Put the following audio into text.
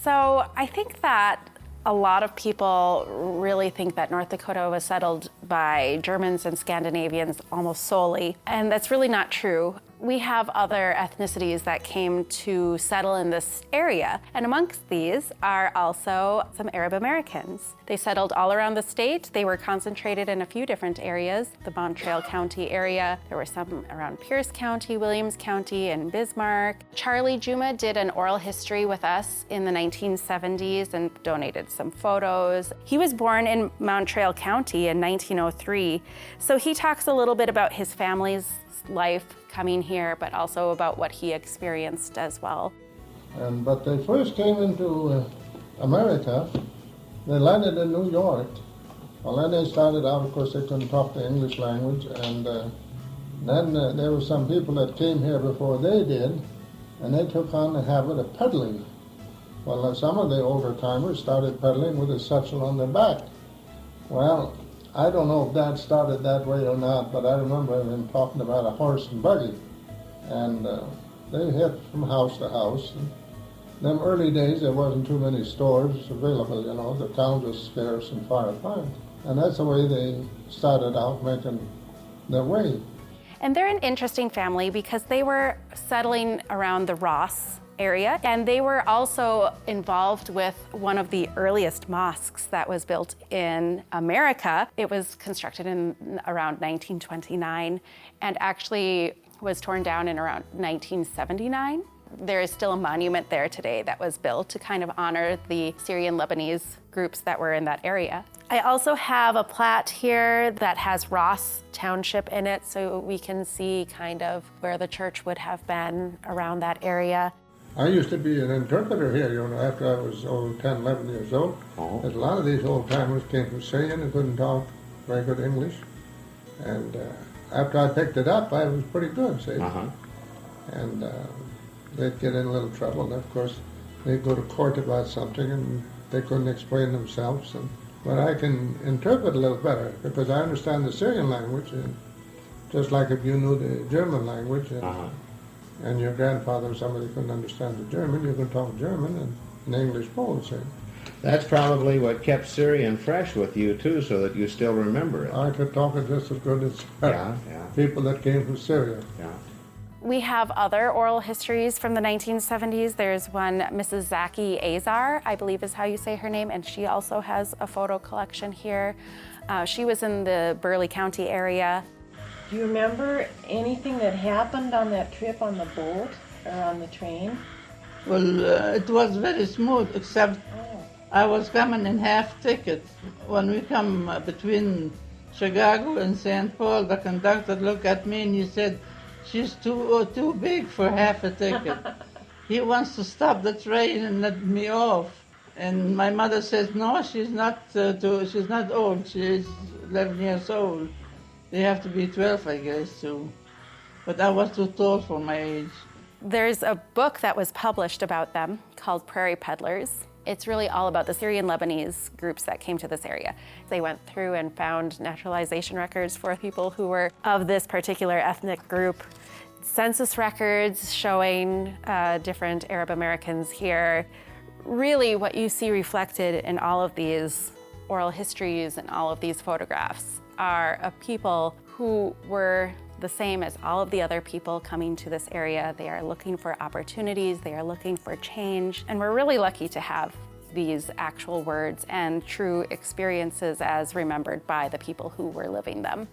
So I think that a lot of people really think that North Dakota was settled by Germans and Scandinavians almost solely, and that's really not true. We have other ethnicities that came to settle in this area, and amongst these are also some Arab Americans. They settled all around the state. They were concentrated in a few different areas, the Mountrail County area. There were some around Pierce County, Williams County, and Bismarck. Charlie Juma did an oral history with us in the 1970s and donated some photos. He was born in Mountrail County in 1903, so he talks a little bit about his family's life coming here, but also about what he experienced as well. But they first came into America. They landed in New York. Well, then they started out, of course, they couldn't talk the English language, and then there were some people that came here before they did, and they took on the habit of peddling. Well, some of the older timers started peddling with a satchel on their back. Well, I don't know if that started that way or not, but I remember them talking about a horse and buggy. And they hit from house to house. And them early days, there wasn't too many stores available, you know. The town was scarce and far apart. And that's the way they started out making their way. And they're an interesting family because they were settling around the Ross area, and they were also involved with one of the earliest mosques that was built in America. It was constructed in around 1929 and actually was torn down in around 1979. There is still a monument there today that was built to kind of honor the Syrian Lebanese groups that were in that area. I also have a plat here that has Ross Township in it, so we can see kind of where the church would have been around that area. I used to be an interpreter here, you know, after I was 10, 11 years old. Oh. A lot of these old-timers came from Syrian and couldn't talk very good English. And after I picked it up, I was pretty good, see? Uh-huh. And they'd get in a little trouble, and of course, they'd go to court about something, and they couldn't explain themselves. But I can interpret a little better, because I understand the Syrian language, and just like if you knew the German language, and your grandfather or somebody couldn't understand the German, you can talk German and an English both, see? That's probably what kept Syrian fresh with you, too, so that you still remember it. I could talk it just as good as Yeah. people that came from Syria. Yeah. We have other oral histories from the 1970s. There's one, Mrs. Zaki Azar, I believe is how you say her name, and she also has a photo collection here. She was in the Burleigh County area. Do you remember anything that happened on that trip on the boat or on the train? Well, it was very smooth, except I was coming in half ticket. When we come between Chicago and St. Paul, the conductor looked at me and he said, "She's too big for half a ticket." He wants to stop the train and let me off. And my mother says, "No, she's not old. She's 11 years old. They have to be 12, I guess, too." But I was too tall for my age. There's a book that was published about them called Prairie Peddlers. It's really all about the Syrian Lebanese groups that came to this area. They went through and found naturalization records for people who were of this particular ethnic group, census records showing different Arab Americans here. Really what you see reflected in all of these oral histories and all of these photographs are of people who were the same as all of the other people coming to this area. They are looking for opportunities, they are looking for change, and we're really lucky to have these actual words and true experiences as remembered by the people who were living them.